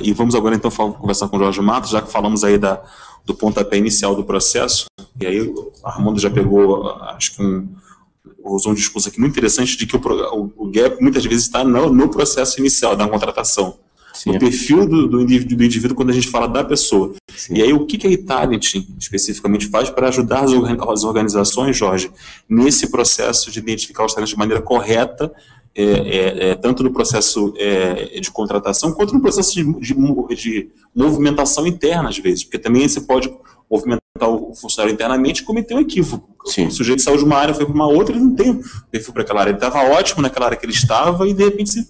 E vamos agora então conversar com o Jorge Matos, já que falamos aí do pontapé inicial do processo, e aí o Armando já pegou, acho que usou um discurso aqui muito interessante de que o gap muitas vezes está no processo inicial da contratação. Sim. O perfil do indivíduo quando a gente fala da pessoa. Sim. E aí o que a eTalent especificamente faz para ajudar as organizações, Jorge, nesse processo de identificar os talentos de maneira correta, tanto no processo de contratação quanto no processo de movimentação interna, às vezes, porque também você pode movimentar o funcionário internamente e cometer um equívoco. Sim. O sujeito saiu de uma área, foi para uma outra, ele não tem perfil para aquela área. Ele estava ótimo naquela área que ele estava e, de repente,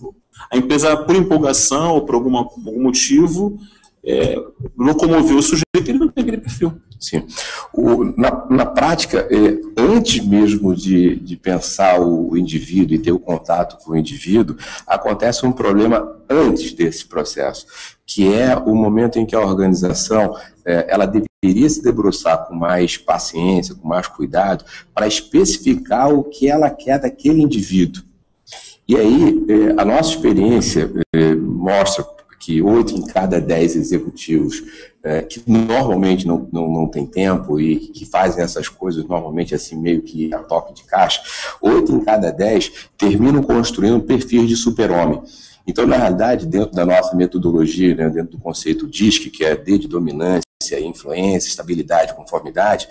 a empresa, por empolgação ou por algum motivo, locomoveu o sujeito e ele não tem aquele perfil. Sim. Na prática, antes mesmo de pensar o indivíduo e ter o contato com o indivíduo, acontece um problema antes desse processo, que é o momento em que a organização ela deveria se debruçar com mais paciência, com mais cuidado, para especificar o que ela quer daquele indivíduo. E aí, a nossa experiência mostra que 8 em cada 10 executivos que normalmente não tem tempo e que fazem essas coisas normalmente assim meio que a toque de caixa, 8 em cada 10 terminam construindo perfis de super-homem. Então, na realidade, dentro da nossa metodologia, né, dentro do conceito DISC, que é D de dominância, influência, estabilidade, conformidade,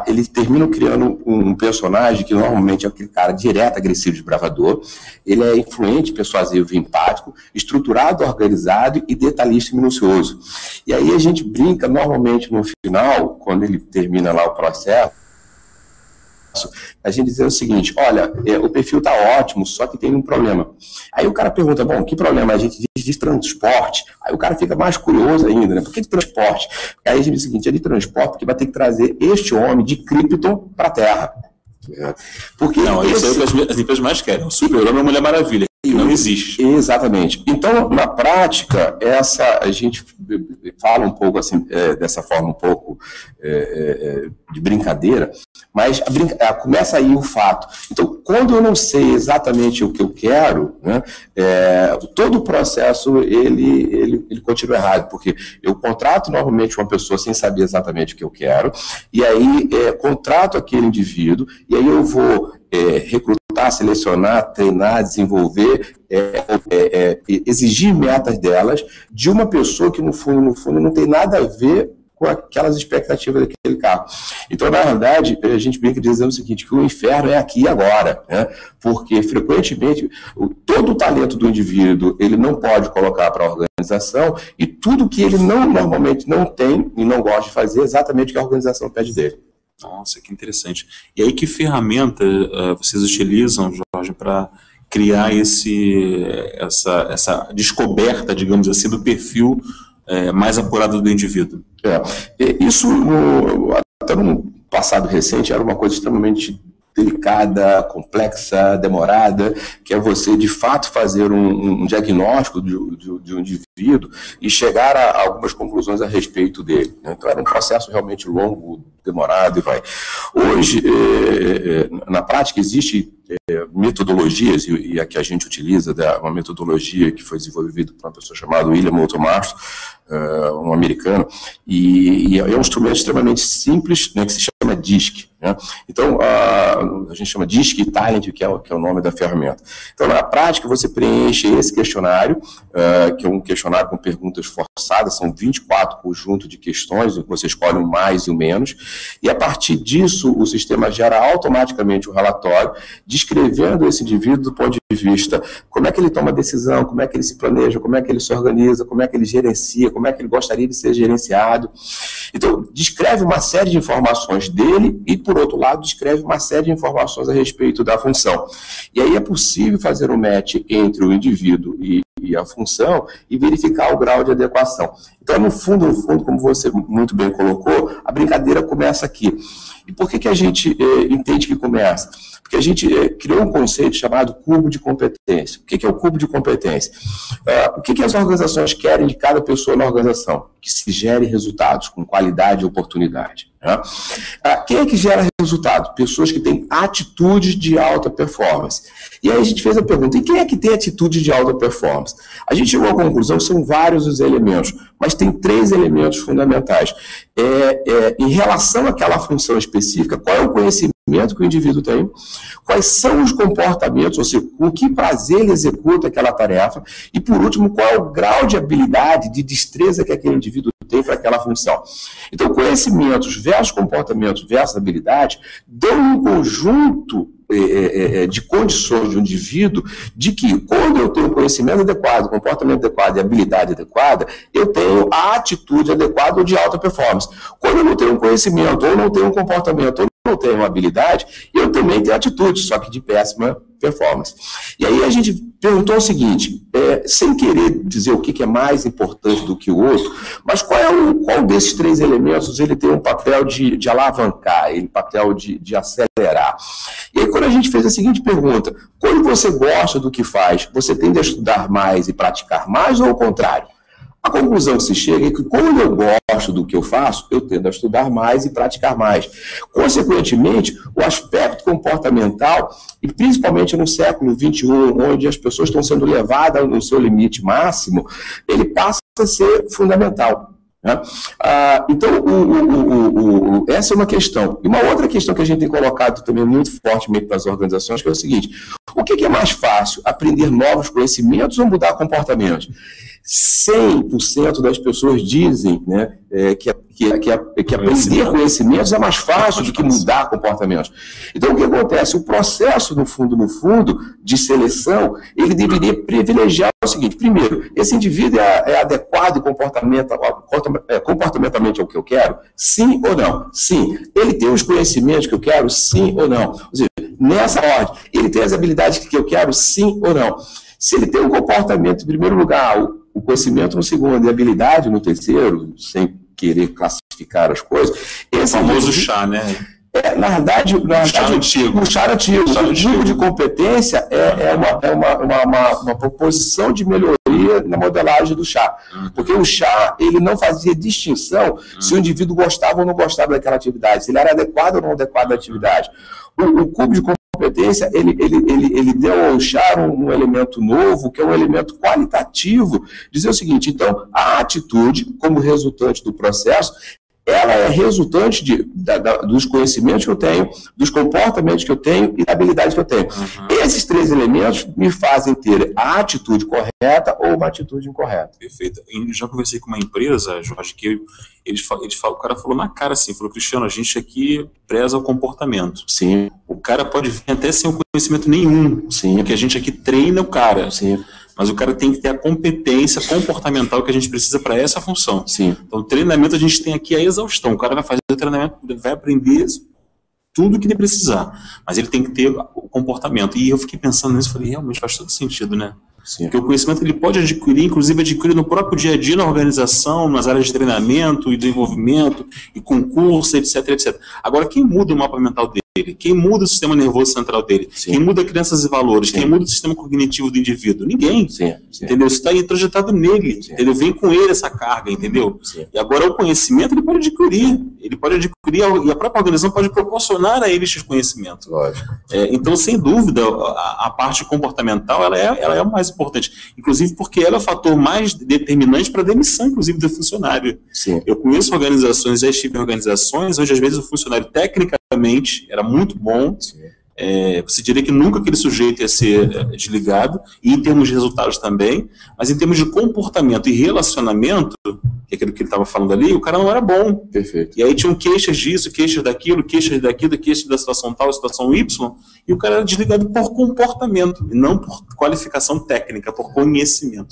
eles terminam criando um personagem que normalmente é aquele cara direto, agressivo, desbravador. Ele é influente, persuasivo e empático, estruturado, organizado e detalhista e minucioso. E aí a gente brinca normalmente no final, quando ele termina lá o processo, a gente dizer o seguinte: olha, o perfil está ótimo, só que tem um problema. Aí o cara pergunta, bom, que problema? A gente diz de transporte. Aí o cara fica mais curioso ainda, né? Por que de transporte? Aí a gente diz o seguinte: é de transporte porque vai ter que trazer este homem de Krypton para a Terra. Porque não, isso é o que as empresas mais querem. O super-homem é a Mulher Maravilha. Não existe. Exatamente. Então, na prática, a gente fala um pouco assim, dessa forma um pouco de brincadeira, mas começa aí o fato. Então, quando eu não sei exatamente o que eu quero, né, todo o processo ele continua errado, porque eu contrato novamente uma pessoa sem saber exatamente o que eu quero, e aí contrato aquele indivíduo, e aí eu vou recrutar, selecionar, treinar, desenvolver, exigir metas delas de uma pessoa que, no fundo, não tem nada a ver com aquelas expectativas daquele carro. Então, na verdade, a gente brinca dizendo o seguinte, que o inferno é aqui e agora, né? Porque, frequentemente, todo o talento do indivíduo, ele não pode colocar para a organização, e tudo que ele normalmente não tem e não gosta de fazer é exatamente o que a organização pede dele. Nossa, que interessante. E aí, que ferramenta vocês utilizam, Jorge, para criar essa descoberta, digamos assim, do perfil mais apurado do indivíduo? Isso, até no passado recente, era uma coisa extremamente delicada, complexa, demorada, que é você, de fato, fazer um diagnóstico de um indivíduo e chegar a algumas conclusões a respeito dele. Então, era um processo realmente longo, demorado e vai. Hoje, na prática, existe metodologias, e a que a gente utiliza, uma metodologia que foi desenvolvida por uma pessoa chamada William Moulton Marston, um americano, e é um instrumento extremamente simples, né, que se chama DISC. Né? Então, a gente chama DISC eTalent, que é o nome da ferramenta. Então, na prática, você preenche esse questionário, que é um questionário com perguntas forçadas, são 24 conjuntos de questões, você escolhe o mais e o menos, e a partir disso, o sistema gera automaticamente um relatório descrevendo esse indivíduo do ponto de vista como é que ele toma decisão, como é que ele se planeja, como é que ele se organiza, como é que ele gerencia, como é que ele gostaria de ser gerenciado. Então, descreve uma série de informações dele e, por outro lado, descreve uma série de informações a respeito da função. E aí é possível fazer um match entre o indivíduo e a função e verificar o grau de adequação. Então, no fundo, como você muito bem colocou, a brincadeira começa aqui. E por que a gente entende que começa? Porque a gente criou um conceito chamado cubo de competência. O que é o cubo de competência? O que as organizações querem de cada pessoa na organização? que se gere resultados com qualidade e oportunidade. Né? Quem é que gera resultado? Pessoas que têm atitudes de alta performance. E aí a gente fez a pergunta, e quem é que tem atitude de alta performance? A gente chegou à conclusão que são vários os elementos, mas tem 3 elementos fundamentais. Em relação àquela função específica, qual é o conhecimento que o indivíduo tem, quais são os comportamentos, ou seja, com que prazer ele executa aquela tarefa, e por último, qual é o grau de habilidade, de destreza que aquele indivíduo tem para aquela função. Então, conhecimentos versus comportamentos versus habilidade dão um conjunto de condições de um indivíduo de que, quando eu tenho conhecimento adequado, comportamento adequado e habilidade adequada, eu tenho a atitude adequada ou de alta performance. Quando eu não tenho um conhecimento, ou não tenho um comportamento, ou não tenho uma habilidade, eu também tenho atitude, só que de péssima performance. E aí a gente perguntou o seguinte, sem querer dizer o que é mais importante do que o outro, mas qual desses 3 elementos ele tem um papel de alavancar, um papel de acelerar? E aí quando a gente fez a seguinte pergunta, quando você gosta do que faz, você tende a estudar mais e praticar mais ou ao contrário? A conclusão que se chega é que quando eu gosto do que eu faço, eu tendo a estudar mais e praticar mais. Consequentemente, o aspecto comportamental, e principalmente no século XXI, onde as pessoas estão sendo levadas no seu limite máximo, ele passa a ser fundamental. Né? Então, essa é uma questão. E uma outra questão que a gente tem colocado também muito fortemente para as organizações, que é o seguinte, o que é mais fácil, aprender novos conhecimentos ou mudar comportamentos? 100% das pessoas dizem, né, que aprender conhecimentos é mais fácil do que mudar comportamentos. Então, o que acontece? O processo, no fundo, de seleção, ele deveria privilegiar o seguinte, primeiro, esse indivíduo é adequado comportamentalmente ao que eu quero? Sim ou não? Sim. Ele tem os conhecimentos que eu quero? Sim ou não? Ou seja, nessa ordem, ele tem as habilidades que eu quero? Sim ou não? Se ele tem um comportamento, em primeiro lugar, o conhecimento no segundo e a habilidade no terceiro, sem querer classificar as coisas... Esse famoso chá, né? Na verdade, o chá antigo. O tipo de competência é uma proposição de melhoria na modelagem do chá. Porque o chá, ele não fazia distinção se o indivíduo gostava ou não gostava daquela atividade, se ele era adequado ou não adequado à atividade. O cubo de competência, ele deu ao chá um elemento novo, que é um elemento qualitativo, dizer o seguinte, então, a atitude, como resultante do processo, ela é resultante dos conhecimentos que eu tenho, dos comportamentos que eu tenho e da habilidade que eu tenho. Esses 3 elementos me fazem ter a atitude correta ou uma atitude incorreta. Perfeito. Eu já conversei com uma empresa, Jorge, que o cara falou na cara assim, falou, Cristiano, a gente aqui preza o comportamento. Sim. O cara pode vir até sem conhecimento nenhum. Sim. Porque a gente aqui treina o cara. Sim. Mas o cara tem que ter a competência comportamental que a gente precisa para essa função. Sim. Então, o treinamento a gente tem aqui a exaustão. O cara vai fazer o treinamento, vai aprender tudo que ele precisar. Mas ele tem que ter o comportamento. E eu fiquei pensando nisso e falei, realmente faz todo sentido, né? Sim. Porque o conhecimento ele pode adquirir, inclusive adquirir no próprio dia a dia, na organização, nas áreas de treinamento e desenvolvimento, e concurso, etc, etc. Agora, quem muda o mapa mental dele? Quem muda o sistema nervoso central dele? Sim. Quem muda crenças e valores? Sim. Quem muda o sistema cognitivo do indivíduo? Ninguém. Sim. Sim. Entendeu? Isso está introjetado nele. Sim. Entendeu? Vem com ele essa carga, entendeu? Sim. E agora o conhecimento ele pode adquirir. Ele pode adquirir, e a própria organização pode proporcionar a ele esses conhecimentos. Lógico. Então, sem dúvida, a parte comportamental ela é o mais importante. Inclusive porque ela é o fator mais determinante para a demissão, inclusive, do funcionário. Sim. Eu conheço organizações, já estive em organizações onde, às vezes, o funcionário, tecnicamente, era muito bom. Você diria que nunca aquele sujeito ia ser desligado, e em termos de resultados também, mas em termos de comportamento e relacionamento, que é aquilo que ele estava falando ali, o cara não era bom. Perfeito. E aí tinham queixas disso, queixas daquilo, queixas da situação tal, situação Y, e o cara era desligado por comportamento, e não por qualificação técnica, por conhecimento.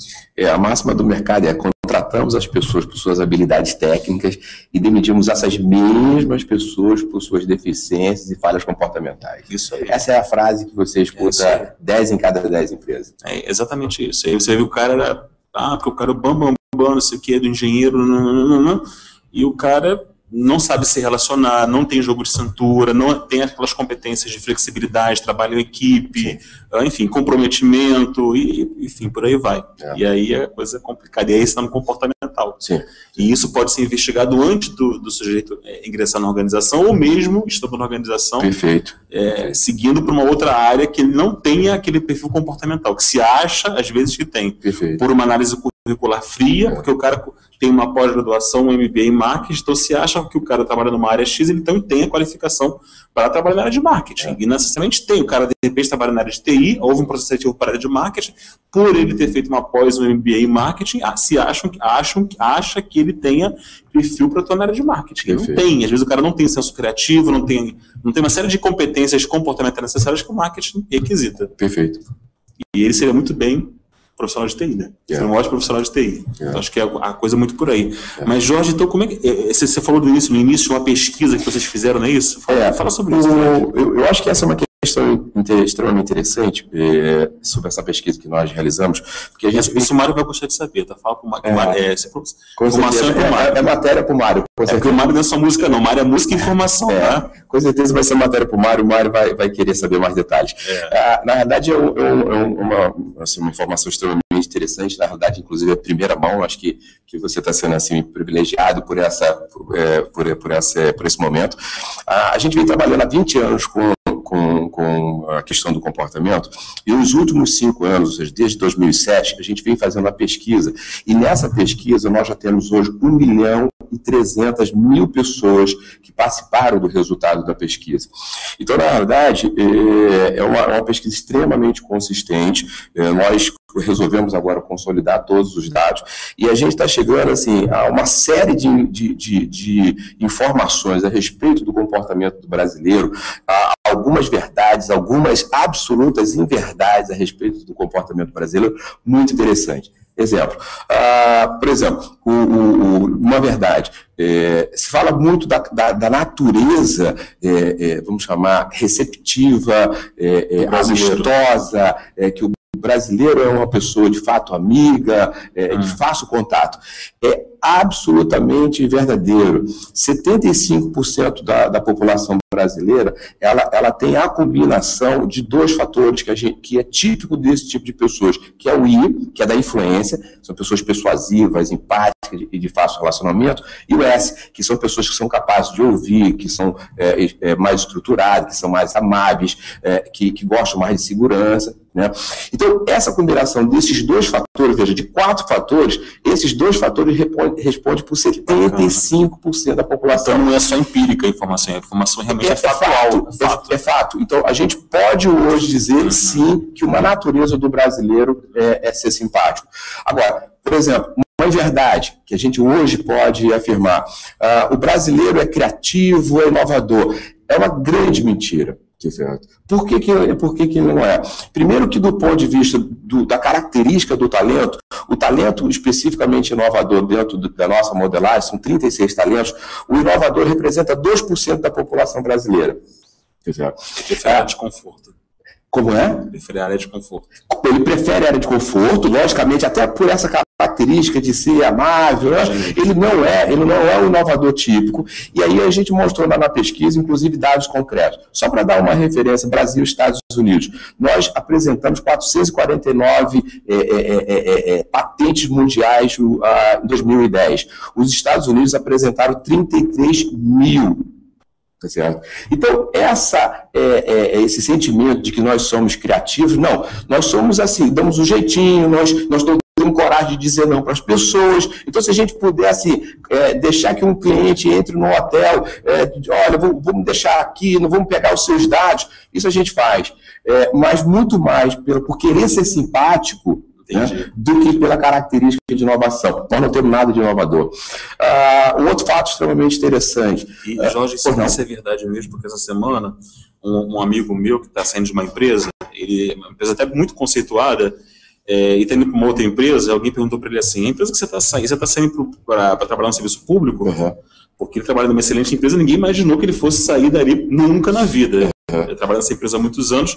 A máxima do mercado é contratamos as pessoas por suas habilidades técnicas e demitimos essas mesmas pessoas por suas deficiências e falhas comportamentais. Isso aí. Essa é a frase que você escuta 10 em cada 10 empresas. É exatamente isso. Aí você vê o cara era, porque o cara é bam, não sei o que, do engenheiro, e o cara não sabe se relacionar, não tem jogo de cintura, não tem aquelas competências de flexibilidade, trabalho em equipe, enfim, comprometimento, enfim, por aí vai. E aí a coisa é complicada. E aí está no comportamental. Sim. E isso pode ser investigado antes do sujeito ingressar na organização, ou mesmo estando na organização, Perfeito. Seguindo para uma outra área que ele não tenha aquele perfil comportamental, que se acha, às vezes, que tem. Perfeito. Por uma análise curricular fria, porque o cara tem uma pós-graduação, um MBA em marketing, então se acha que o cara trabalha numa área X, ele então tem a qualificação para trabalhar na área de marketing. E necessariamente tem. O cara, de repente, trabalha na área de TI, houve um processo seletivo para a área de marketing, por ele ter feito uma pós, um MBA em marketing, acha que ele tenha perfil para atuar na área de marketing. Ele não tem. Às vezes o cara não tem senso criativo, não tem uma série de competências comportamentais necessárias que o marketing requisita. Perfeito. E ele seria muito bem profissional de TI, né? Você é um ótimo profissional de TI. Então, acho que é a coisa muito por aí. Mas, Jorge, então, como é que... Você falou no início, uma pesquisa que vocês fizeram, não é isso? Fala sobre isso. Eu acho que essa é uma questão extremamente interessante sobre essa pesquisa que nós realizamos, porque a gente... Isso o Mário vai gostar de saber, tá? Fala para o Mário. Informação é matéria para o Mário. Porque o Mário não é só música, não. O Mário é música e informação, tá? Com certeza vai ser matéria para o Mário vai querer saber mais detalhes. Na verdade, é uma informação extremamente interessante, na verdade, inclusive, é a primeira mão. Acho que você está sendo assim privilegiado por esse momento. A gente vem trabalhando há 20 anos com a questão do comportamento, e nos últimos 5 anos, ou seja, desde 2007, a gente vem fazendo a pesquisa, e nessa pesquisa nós já temos hoje 1.300.000 pessoas que participaram do resultado da pesquisa. Então, na verdade, é uma pesquisa extremamente consistente. Nós resolvemos agora consolidar todos os dados, e a gente está chegando assim, a uma série de informações a respeito do comportamento do brasileiro, algumas verdades, algumas absolutas inverdades a respeito do comportamento brasileiro, muito interessante. Exemplo, por exemplo, uma verdade, se fala muito da natureza, vamos chamar, receptiva, amistosa, que o brasileiro é uma pessoa de fato amiga, de fácil contato. É absolutamente verdadeiro. 75% da população brasileira, ela tem a combinação de 2 fatores que é típico desse tipo de pessoas, que é o I, que é da influência, são pessoas persuasivas, empáticas e de fácil relacionamento, e o S, que são pessoas que são capazes de ouvir, que são mais estruturadas, que são mais amáveis, que gostam mais de segurança, né? Então, essa combinação desses 2 fatores, veja, de 4 fatores, esses 2 fatores respondem por 75% da população. Então, não é só empírica a informação realmente é factual. É fato. Então, a gente pode hoje dizer, sim, que uma natureza do brasileiro é ser simpático. Agora, por exemplo, uma verdade que a gente hoje pode afirmar, o brasileiro é criativo, é inovador. É uma grande mentira. Por que não é? Primeiro que do ponto de vista da característica do talento, o talento especificamente inovador dentro da nossa modelagem, são 36 talentos, o inovador representa 2% da população brasileira. Prefere área de conforto. Como é? Prefere área de conforto. Ele prefere área de conforto, logicamente, até por essa característica de ser amável, né? Ele não é um inovador típico. E aí a gente mostrou na pesquisa, inclusive, dados concretos. Só para dar uma referência, Brasil e Estados Unidos. Nós apresentamos 449 patentes mundiais em 2010. Os Estados Unidos apresentaram 33 mil. Tá certo? Então, esse sentimento de que nós somos criativos, não, nós somos assim, damos um jeitinho, nós temos coragem de dizer não para as pessoas. Então, se a gente pudesse deixar que um cliente entre no hotel, olha, vamos deixar aqui, não vamos pegar os seus dados, isso a gente faz. Mas muito mais por querer ser simpático, né, do que pela característica de inovação. Nós não temos nada de inovador. Um outro fato extremamente interessante. E, Jorge, isso é verdade mesmo, porque essa semana um amigo meu que está saindo de uma empresa, uma empresa até muito conceituada, e está indo para uma outra empresa, alguém perguntou para ele assim, a empresa que você está saindo para trabalhar no serviço público? Porque ele trabalha numa excelente empresa, ninguém imaginou que ele fosse sair dali nunca na vida. Ele trabalha nessa empresa há muitos anos.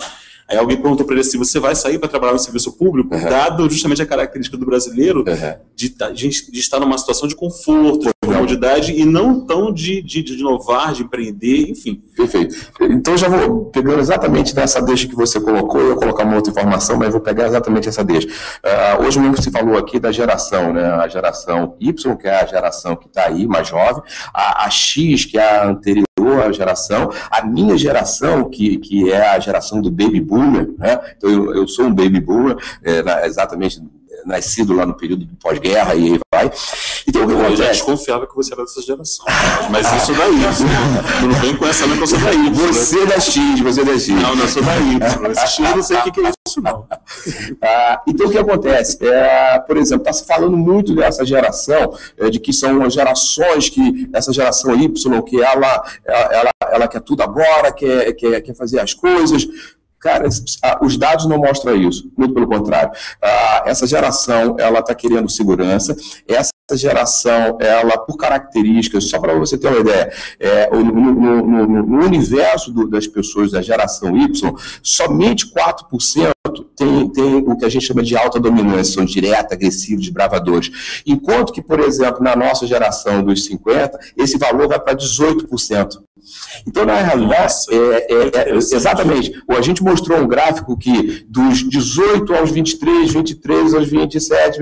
Aí alguém perguntou para ele assim, você vai sair para trabalhar no serviço público, dado justamente a característica do brasileiro de estar numa situação de conforto, de comodidade, e não tão de inovar, de empreender, enfim. Perfeito. Então já vou pegando exatamente nessa deixa que você colocou, eu vou colocar uma outra informação, mas vou pegar exatamente essa deixa. Hoje mesmo se falou aqui da geração, né? A geração Y, que é a geração que está aí, mais jovem, a X, que é a anterior à geração, a minha geração, que é a geração do Baby Boomer, né? Então eu sou um Baby Boomer, exatamente nascido lá no período do pós-guerra, e aí vai. Então, eu já desconfiava que você era dessa geração. Mas isso daí. Não vem com essa, não, que eu sou da Y. Você é da X, você é da X. Não, eu sou da Y. Esse X eu não sei o que é isso, não. Então, o que acontece? Por exemplo, está se falando muito dessa geração, de que são gerações que, essa geração Y, que ela quer tudo agora, quer fazer as coisas. Cara, os dados não mostram isso, muito pelo contrário. Essa geração, ela está querendo segurança, essa geração, ela, por características, só para você ter uma ideia, no universo das pessoas da geração Y, somente 4% tem o que a gente chama de alta dominância, são diretos, agressivos, desbravadores. Enquanto que, por exemplo, na nossa geração dos 50, esse valor vai para 18%. Então, na realidade, exatamente, a gente mostrou um gráfico que dos 18 aos 23, 23 aos 27,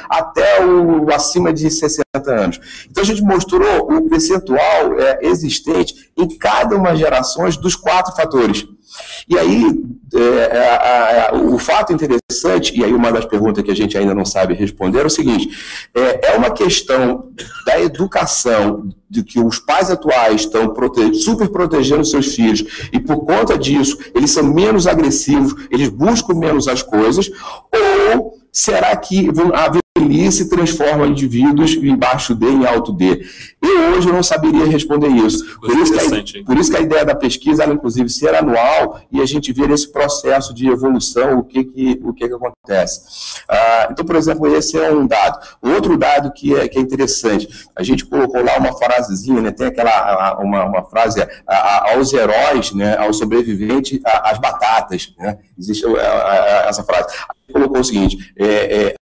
até o acima de 60 anos. Então, a gente mostrou o percentual existente em cada uma das gerações dos 4 fatores. E aí, o fato interessante, e aí uma das perguntas que a gente ainda não sabe responder é o seguinte, é uma questão da educação, de que os pais atuais estão super protegendo seus filhos, e por conta disso, eles são menos agressivos, eles buscam menos as coisas, ou será que a velhice transforma indivíduos em baixo D em alto D? Eu hoje não saberia responder isso. Por isso que a ideia da pesquisa, ela, inclusive, ser anual e a gente ver esse processo de evolução, o que acontece. Então, por exemplo, esse é um dado. Outro dado que é interessante, a gente colocou lá uma frasezinha, né, tem uma frase, aos heróis, né, aos sobreviventes, as batatas, né, existe essa frase. Colocou o seguinte,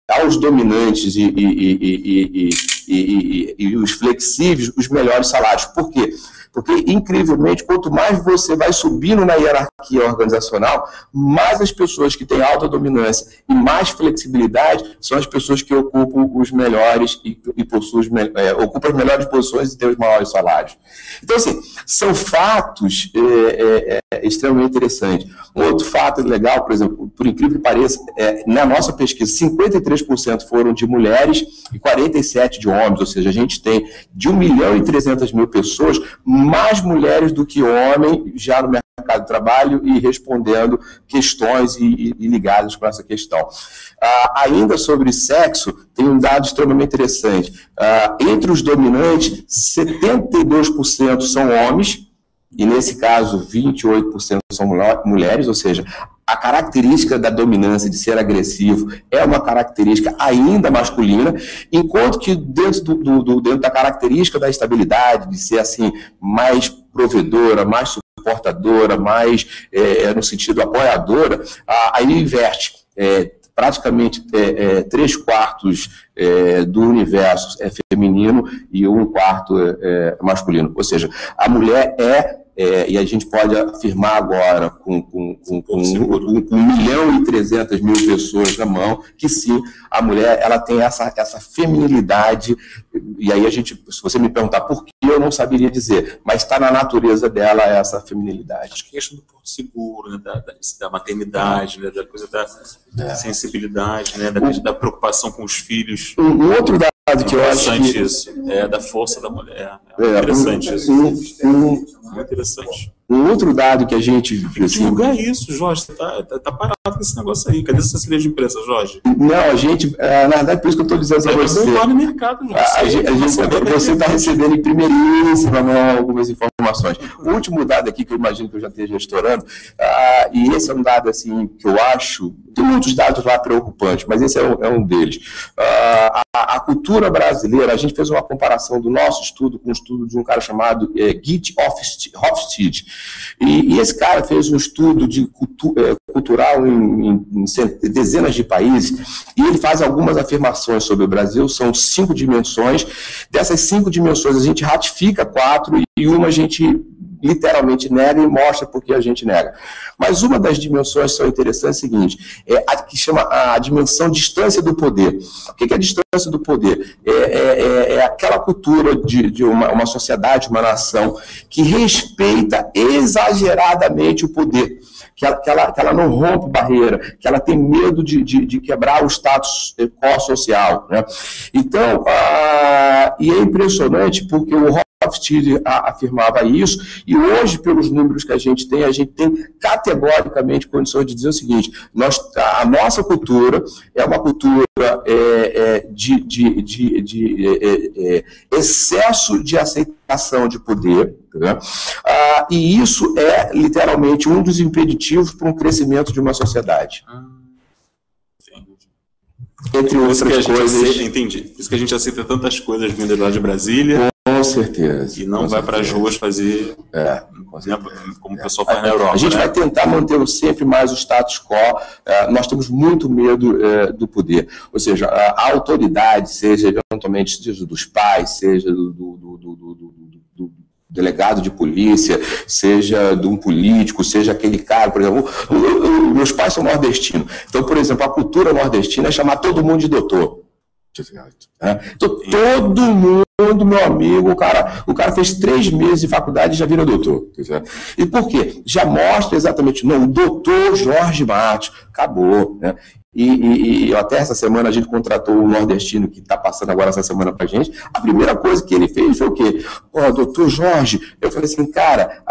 aos dominantes e os flexíveis, os melhores salários. Por quê? Porque, incrivelmente, quanto mais você vai subindo na hierarquia organizacional, mais as pessoas que têm alta dominância e mais flexibilidade são as pessoas que ocupam os melhores ocupam as melhores posições e têm os maiores salários. Então, assim, são fatos extremamente interessantes. Um outro fato legal, por exemplo, por incrível que pareça, na nossa pesquisa, 53% foram de mulheres e 47% de homens, ou seja, a gente tem de 1.300.000 pessoas, mais mulheres do que homens já no mercado de trabalho e respondendo questões e ligadas com essa questão. Ainda sobre sexo, tem um dado extremamente interessante. Entre os dominantes, 72% são homens, e nesse caso 28% são mulheres, ou seja, a característica da dominância, de ser agressivo, é uma característica ainda masculina, enquanto que dentro da característica da estabilidade, de ser assim mais provedora, mais suportadora, mais no sentido apoiadora, aí inverte. Praticamente 3/4 do universo é feminino e 1/4 é masculino. Ou seja, a mulher e a gente pode afirmar agora com 1.300.000 pessoas na mão, que sim, a mulher ela tem essa feminilidade, e aí se você me perguntar por que, eu não saberia dizer, mas está na natureza dela essa feminilidade. Acho que a questão do porto seguro, né, da maternidade, né, da coisa da sensibilidade, né, da preocupação com os filhos. Um outro dado que eu acho que... isso, da força da mulher. Interessante isso. Muito interessante. Um outro dado que a gente... divulgar isso, Jorge. Você tá parado com esse negócio aí. Cadê essa assessoria de imprensa, Jorge? Não, a gente... na verdade, por isso que eu estou dizendo para você. No mercado, você está recebendo em primeiríssima mão algumas informações. O último dado aqui, que eu imagino que eu já esteja estourando, e esse é um dado assim, que eu acho... Tem muitos dados lá preocupantes, mas esse é um deles. A cultura brasileira, a gente fez uma comparação do nosso estudo com o estudo de um cara chamado Git Hofstede. E esse cara fez um estudo de cultural em dezenas de países, e ele faz algumas afirmações sobre o Brasil, são 5 dimensões. Dessas 5 dimensões, a gente ratifica 4 e uma a gente literalmente nega e mostra porque a gente nega. Mas uma das dimensões que são interessantes é a seguinte, é a que chama a dimensão distância do poder. O que é a distância do poder? É aquela cultura de uma sociedade, uma nação, que respeita exageradamente o poder. Que ela não rompe barreira, que ela tem medo de quebrar o status quo social, né? Então, e é impressionante porque o Rothschild afirmava isso, e hoje, pelos números que a gente tem categoricamente condições de dizer o seguinte: a nossa cultura é uma cultura de excesso de aceitação de poder, né? E isso é literalmente um dos impeditivos para um crescimento de uma sociedade. Entre outras coisas. Entendi. Por isso que a gente aceita tantas coisas vindo lá de Brasília. Com certeza. E não vai para as ruas fazer como o pessoal faz na Europa. A gente vai tentar manter sempre mais o status quo. Nós temos muito medo do poder. Ou seja, a autoridade, seja eventualmente dos pais, seja do delegado de polícia, seja de um político, seja aquele cara, por exemplo, meus pais são nordestinos. Então, por exemplo, a cultura nordestina é chamar todo mundo de doutor. Então, todo mundo, meu amigo, o cara fez 3 meses de faculdade e já vira doutor. E por quê? Já mostra exatamente, não, o doutor Jorge Matos, acabou, né? E até essa semana a gente contratou um nordestino que está passando agora essa semana para a gente. A primeira coisa que ele fez foi o quê? Doutor Jorge, eu falei assim, cara,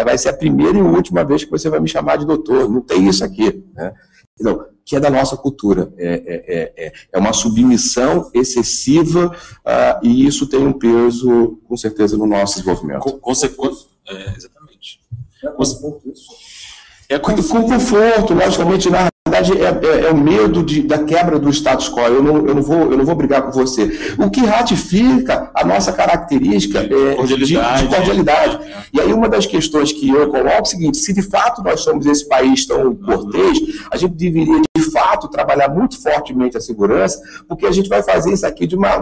vai ser a primeira e última vez que você vai me chamar de doutor, não tem isso aqui, né? Então, que é da nossa cultura. É uma submissão excessiva, e isso tem um peso, com certeza, no nosso desenvolvimento. Exatamente. Com conforto, logicamente, na verdade, é o medo da quebra do status quo. Eu não vou brigar com você. O que ratifica a nossa característica de cordialidade. E aí uma das questões que eu coloco é o seguinte: se de fato nós somos esse país tão cortês, a gente deveria de fato trabalhar muito fortemente a segurança, porque a gente vai fazer isso aqui de uma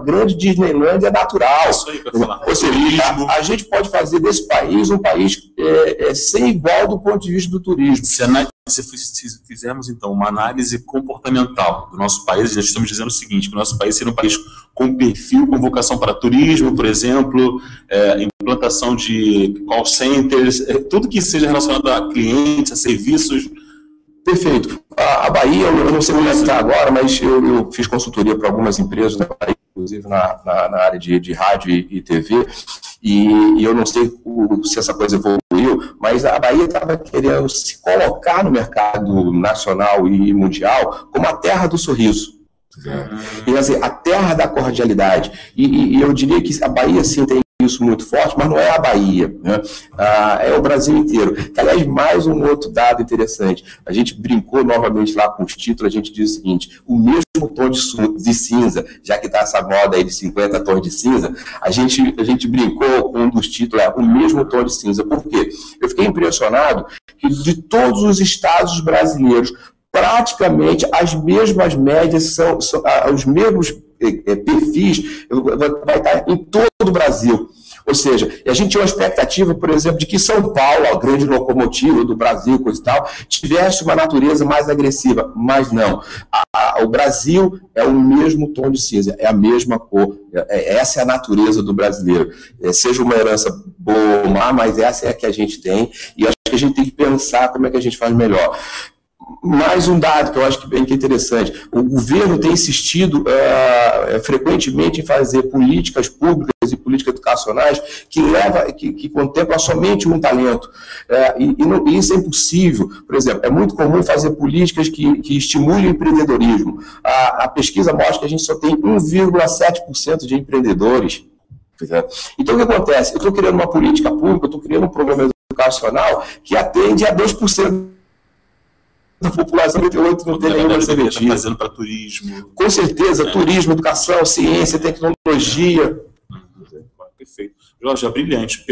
grande Disneylândia natural. Isso aí, ou seja, a gente pode fazer desse país um país sem igual do ponto de vista do turismo. Se fizermos, então, uma análise comportamental do nosso país, nós estamos dizendo o seguinte, que o nosso país seria um país com perfil, com vocação para turismo, por exemplo, implantação de call centers, tudo que seja relacionado a clientes, a serviços. Perfeito. A Bahia, eu não sei onde está agora, mas eu fiz consultoria para algumas empresas na Bahia, inclusive na área de rádio e TV, e eu não sei se essa coisa evoluiu, mas a Bahia estava querendo se colocar no mercado nacional e mundial como a terra do sorriso. E, assim, a terra da cordialidade. E eu diria que a Bahia, sim, tem isso muito forte, mas não é a Bahia, né? É o Brasil inteiro. Que, aliás, mais um outro dado interessante. A gente brincou novamente lá com os títulos, a gente diz o seguinte: o mesmo tom de cinza, já que está essa moda aí de 50 tons de cinza, a gente brincou com um dos títulos, o mesmo tom de cinza. Por quê? Eu fiquei impressionado que de todos os estados brasileiros, praticamente as mesmas médias são os mesmos perfis, vai estar em todo o Brasil. Ou seja, a gente tinha uma expectativa, por exemplo, de que São Paulo, a grande locomotiva do Brasil, coisa e tal, tivesse uma natureza mais agressiva, mas não. O Brasil é o mesmo tom de cinza, é a mesma cor, essa é a natureza do brasileiro. Seja uma herança boa ou má, mas essa é a que a gente tem, e acho que a gente tem que pensar como é que a gente faz melhor. Mais um dado que eu acho que é interessante: o governo tem insistido frequentemente em fazer políticas públicas e políticas educacionais que contemplam somente um talento. E isso é impossível. Por exemplo, é muito comum fazer políticas que estimulem o empreendedorismo. A pesquisa mostra que a gente só tem 1,7% de empreendedores. Então, o que acontece? Eu estou criando uma política pública, eu estou criando um programa educacional que atende a 2% da população, 98 não tem nenhuma cerveja. Está fazendo para turismo. Com certeza, turismo, educação, ciência, tecnologia. Perfeito. Jorge, é brilhante.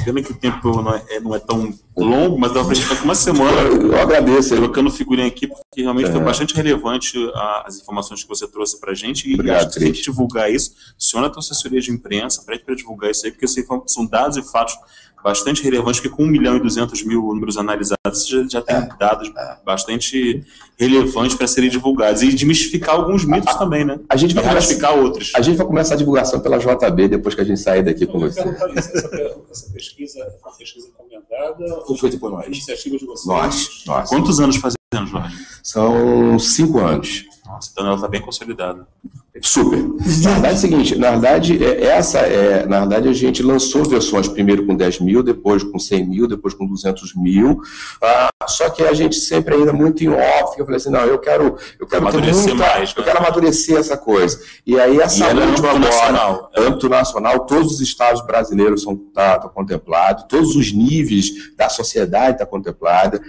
Pena que o tempo não é tão longo, mas dá pra gente ficar uma semana. Eu agradeço. Colocando figurinha aqui, porque realmente foi bastante relevante as informações que você trouxe pra gente. E acho que tem que divulgar isso. Aciona a tua assessoria de imprensa, pede para divulgar isso aí, porque são dados e fatos bastante relevantes, porque com 1.200.000 números analisados, você já tem dados bastante relevantes para serem divulgados. E desmistificar alguns mitos também, né? A gente vai ratificar outros. A gente vai começar a divulgação pela JB depois que a gente sair daqui com você. Essa pesquisa é uma pesquisa encomendada? Foi feita por nós. Iniciativa de vocês? Nós. Quantos anos fazendo, Jorge? São 5 anos. Nossa, então ela está bem consolidada. Super. Na verdade é o seguinte, na verdade a gente lançou versões primeiro com 10.000, depois com 100.000, depois com 200.000, só que a gente sempre ainda muito em off, eu falei assim, não, eu quero amadurecer mais, eu quero amadurecer essa coisa. E aí essa última agora, âmbito nacional, todos os estados brasileiros estão contemplados, todos os níveis da sociedade estão contemplados.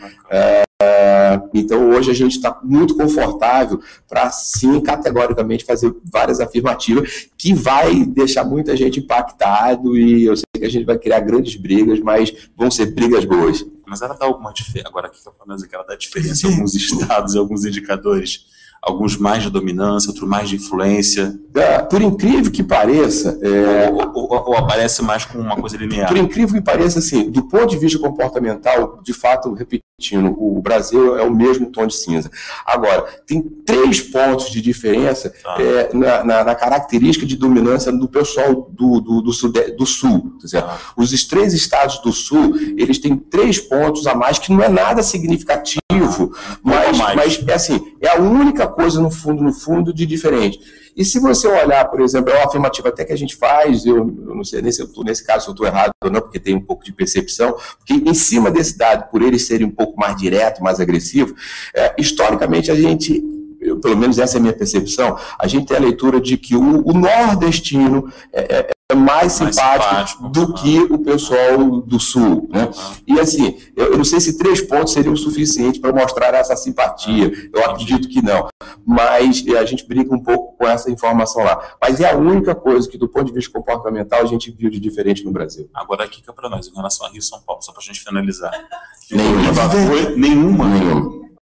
Então hoje a gente está muito confortável para sim, categoricamente, fazer várias afirmativas que vai deixar muita gente impactado, e eu sei que a gente vai criar grandes brigas, mas vão ser brigas boas. Mas ela dá alguma diferença, agora aqui que eu falo, ela dá diferença em alguns estados e alguns indicadores, alguns mais de dominância, outros mais de influência. Por incrível que pareça... Ou aparece mais com uma coisa linear? Por incrível que pareça, assim, do ponto de vista comportamental, de fato, repetindo, o Brasil é o mesmo tom de cinza. Agora, tem 3 pontos de diferença na característica de dominância do pessoal do Sul. Os 3 estados do Sul, eles têm 3 pontos a mais, que não é nada significativo, mas é assim, é a única coisa no fundo de diferente. E se você olhar, por exemplo, é uma afirmativa até que a gente faz, eu não sei nesse caso se eu estou errado ou não, porque tem um pouco de percepção, porque em cima desse dado, por eles serem um pouco mais direto, mais agressivo, historicamente a gente, pelo menos essa é a minha percepção, a gente tem a leitura de que o nordestino é mais simpático do que o pessoal do Sul, né? E assim, eu não sei se 3 pontos seriam o suficiente para mostrar essa simpatia, eu acredito que não, mas a gente briga um pouco com essa informação lá. Mas é a única coisa que, do ponto de vista comportamental, a gente viu de diferente no Brasil. Agora aqui que é para nós, em relação a Rio e São Paulo, só para a gente finalizar. Nenhuma. Nenhuma.